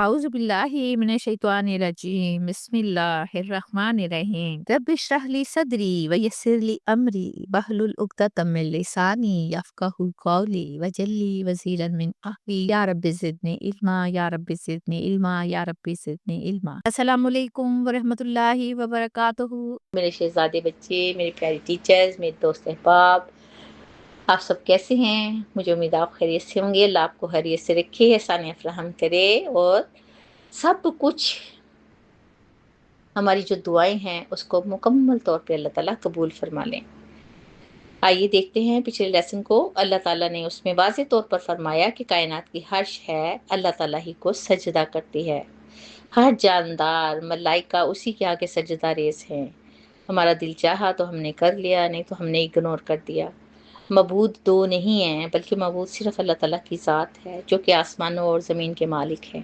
أعوذ بالله من الشيطان الرجيم بسم الله الرحمن الرحيم رب اشرح لي صدري ويسر لي أمري واحلل عقدة من لساني يفقهوا قولي واجعل لي وزيرا من أهلي يا رب زدني علما يا رب زدني علما يا رب زدني علما السلام علیکم ورحمۃ اللہ وبرکاتہ۔ میرے شہزادے بچے، میری پیاری ٹیچرز، میرے دوست احباب، آپ سب کیسے ہیں؟ مجھے امید آپ خیریت سے ہوں گے۔ اللہ آپ کو خیریت سے رکھے، آسانیاں فراہم کرے اور سب کچھ ہماری جو دعائیں ہیں اس کو مکمل طور پہ اللہ تعالیٰ قبول فرما لیں۔ آئیے دیکھتے ہیں پچھلے لیسن کو۔ اللہ تعالیٰ نے اس میں واضح طور پر فرمایا کہ کائنات کی ہر شے اللہ تعالیٰ ہی کو سجدہ کرتی ہے۔ ہر جاندار ملائکہ اسی کے آگے سجدہ ریز ہیں۔ ہمارا دل چاہا تو ہم نے کر لیا، نہیں تو ہم نے اگنور کر دیا۔ معبود دو نہیں ہیں، بلکہ معبود صرف اللہ تعالیٰ کی ذات ہے جو کہ آسمانوں اور زمین کے مالک ہے،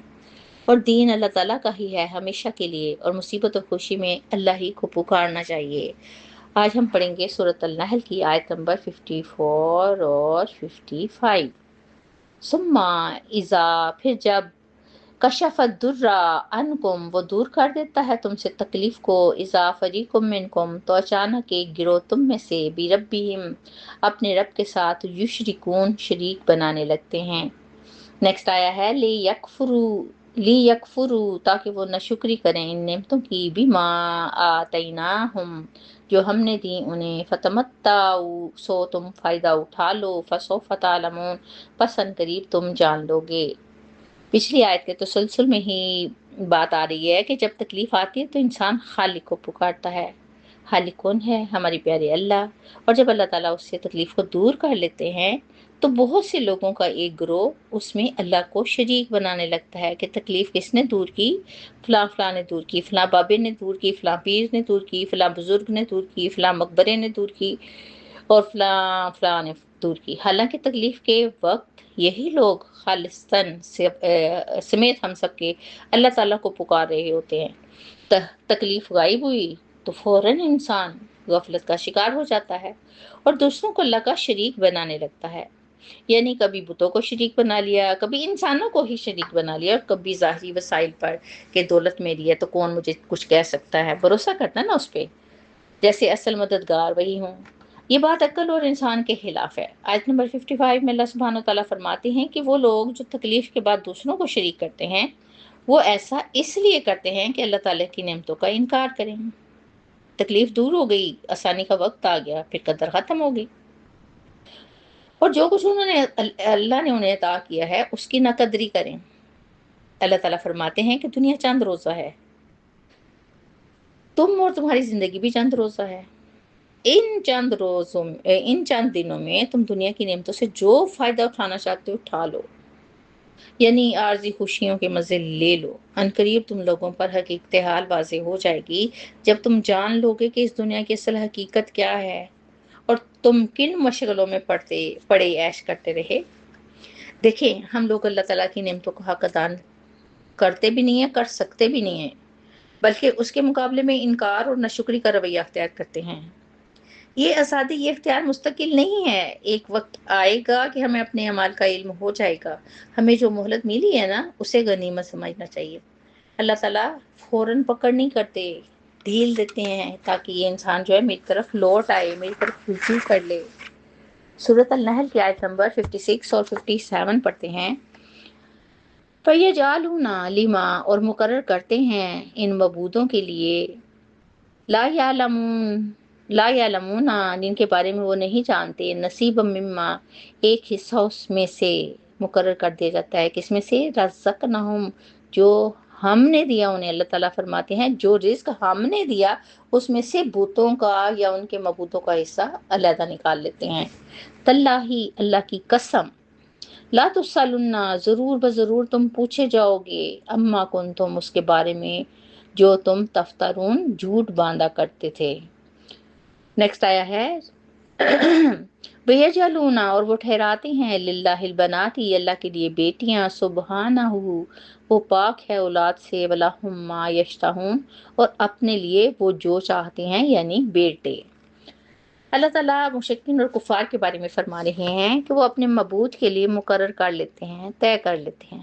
اور دین اللہ تعالیٰ کا ہی ہے ہمیشہ کے لیے، اور مصیبت و خوشی میں اللہ ہی کو پکارنا چاہیے۔ آج ہم پڑھیں گے سورۃ النحل کی آیت نمبر 54 اور 55۔ ثم اذا، پھر جب، کشف الضر عنکم، وہ دور کر دیتا ہے تم سے تکلیف کو، اذا فریق منکم، تو اچانک ایک گروہ تم میں سے، بربہم، اپنے رب کے ساتھ، یشرکون، شریک بنانے لگتے ہیں۔ نیکسٹ آیا ہے لی یکفروا، تاکہ وہ ناشکری کریں ان نعمتوں کی، بما آتیناہم، جو ہم نے دی انہیں، فتمتعوا، سو تم فائدہ اٹھا لو، فسوف تعلمون، پس ان قریب تم جان لو گے۔ پچھلی آیت کے تسلسل میں ہی بات آ رہی ہے کہ جب تکلیف آتی ہے تو انسان خالق کو پکارتا ہے۔ خالق کون ہے؟ ہماری پیارے اللہ۔ اور جب اللہ تعالیٰ اس سے تکلیف کو دور کر لیتے ہیں تو بہت سے لوگوں کا ایک گروہ اس میں اللہ کو شریک بنانے لگتا ہے کہ تکلیف کس نے دور کی؟ فلاں فلاں نے دور کی، فلاں بابے نے دور کی، فلاں پیر نے دور کی، فلاں بزرگ نے دور کی، فلاں مقبرے نے دور کی، اور فلاں فلاں نے دور کی۔ حالانکہ تکلیف کے وقت یہی لوگ خالصتاً سمیت ہم سب کے اللہ تعالیٰ کو پکار رہے ہوتے ہیں۔ تکلیف غائب ہوئی تو فوراً انسان غفلت کا شکار ہو جاتا ہے اور دوسروں کو اللہ کا شریک بنانے لگتا ہے۔ یعنی کبھی بتوں کو شریک بنا لیا، کبھی انسانوں کو ہی شریک بنا لیا، اور کبھی ظاہری وسائل پر کہ دولت میری ہے تو کون مجھے کچھ کہہ سکتا ہے، بھروسہ کرتا ہے نا اس پہ، جیسے اصل مددگار وہی ہوں۔ یہ بات عقل اور انسان کے خلاف ہے۔ آیت نمبر 55 میں اللہ سبحانہ وتعالیٰ فرماتے ہیں کہ وہ لوگ جو تکلیف کے بعد دوسروں کو شریک کرتے ہیں، وہ ایسا اس لیے کرتے ہیں کہ اللہ تعالیٰ کی نعمتوں کا انکار کریں۔ تکلیف دور ہو گئی، آسانی کا وقت آ گیا، پھر قدر ختم ہو گئی، اور جو کچھ اللہ نے انہیں عطا کیا ہے اس کی ناقدری کریں۔ اللہ تعالیٰ فرماتے ہیں کہ دنیا چند روزہ ہے، تم اور تمہاری زندگی بھی چند روزہ ہے۔ ان چند دنوں میں تم دنیا کی نعمتوں سے جو فائدہ اٹھانا چاہتے ہو اٹھا لو، یعنی عارضی خوشیوں کے مزے لے لو۔ عنقریب تم لوگوں پر حقیقت حال واضح ہو جائے گی جب تم جان لوگے کہ اس دنیا کی اصل حقیقت کیا ہے اور تم کن مشغلوں میں پڑے عیش کرتے رہے۔ دیکھیں، ہم لوگ اللہ تعالیٰ کی نعمتوں کو حق ادا کرتے بھی نہیں ہیں، کر سکتے بھی نہیں ہیں، بلکہ اس کے مقابلے میں انکار اور ناشکری کا رویہ اختیار کرتے ہیں۔ یہ آزادی، یہ اختیار مستقل نہیں ہے۔ ایک وقت آئے گا کہ ہمیں اپنے اعمال کا علم ہو جائے گا۔ ہمیں جو مہلت ملی ہے نا، اسے غنیمت سمجھنا چاہیے۔ اللہ تعالیٰ فوراً پکڑ نہیں کرتے، ڈھیل دیتے ہیں تاکہ یہ انسان جو ہے میری طرف لوٹ آئے، میری طرف رجوع کر لے۔ سورۃ النحل کی آیت نمبر 56 اور 57 پڑھتے ہیں۔ فَيَجْعَلُونَ لِمَا، اور مقرر کرتے ہیں ان معبودوں کے لیے، لا یعلمون، جن کے بارے میں وہ نہیں جانتے، نصیبا مما، ایک حصہ اس میں سے مقرر کر دیا جاتا ہے، کس میں سے؟ رزقناہم، جو ہم نے دیا انہیں۔ اللہ تعالیٰ فرماتے ہیں جو رزق ہم نے دیا اس میں سے بتوں کا یا ان کے معبودوں کا حصہ علیحدہ نکال لیتے ہیں۔ تاللہ، اللہ کی قسم، لا تسألن، ضرور بضرور تم پوچھے جاؤ گے، اما کنتم، اس کے بارے میں جو تم تفترون، جھوٹ باندھا کرتے تھے۔ نیکسٹ آیا ہے وَيَجْعَلُونَ، اور وہ ٹھہراتے ہیں، للہ البنات، اللہ کے لیے بیٹیاں، سبحانہ، وہ پاک ہے اولاد سے، وَلَهُم مَا يَشْتَهُونَ، اور اپنے لیے وہ جو چاہتے ہیں، یعنی بیٹے۔ اللہ تعالیٰ مشرکین اور کفار کے بارے میں فرما رہے ہیں کہ وہ اپنے معبود کے لیے مقرر کر لیتے ہیں، طے کر لیتے ہیں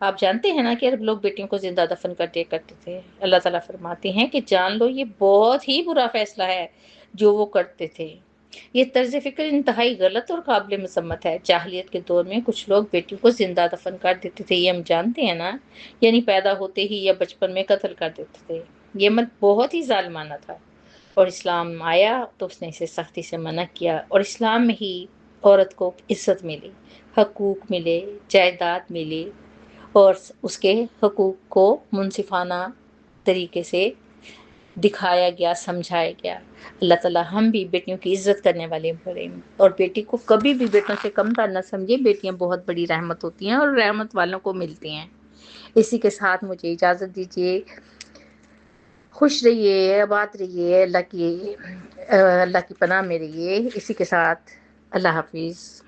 آپ جانتے ہیں نا کہ عرب لوگ بیٹیوں کو زندہ دفن کر دیا کرتے تھے۔ اللہ تعالیٰ فرماتے ہیں کہ جان لو یہ بہت ہی برا فیصلہ ہے جو وہ کرتے تھے۔ یہ طرز فکر انتہائی غلط اور قابل مذمت ہے۔ جاہلیت کے دور میں کچھ لوگ بیٹیوں کو زندہ دفن کر دیتے تھے، یہ ہم جانتے ہیں نا، یعنی پیدا ہوتے ہی یا بچپن میں قتل کر دیتے تھے۔ یہ عمل بہت ہی ظالمانہ تھا، اور اسلام آیا تو اس نے اسے سختی سے منع کیا، اور اسلام میں ہی عورت کو عزت ملی، حقوق ملے، جائیداد ملی، اور اس کے حقوق کو منصفانہ طریقے سے دکھایا گیا، سمجھایا گیا۔ اللہ تعالیٰ ہم بھی بیٹیوں کی عزت کرنے والے بڑے، اور بیٹی کو کبھی بھی بیٹوں سے کم تر نہ سمجھے۔ بیٹیاں بہت بڑی رحمت ہوتی ہیں، اور رحمت والوں کو ملتی ہیں۔ اسی کے ساتھ مجھے اجازت دیجیے۔ خوش رہیے، آباد رہیے، اللہ کی پناہ میں رہیے۔ اسی کے ساتھ اللہ حافظ۔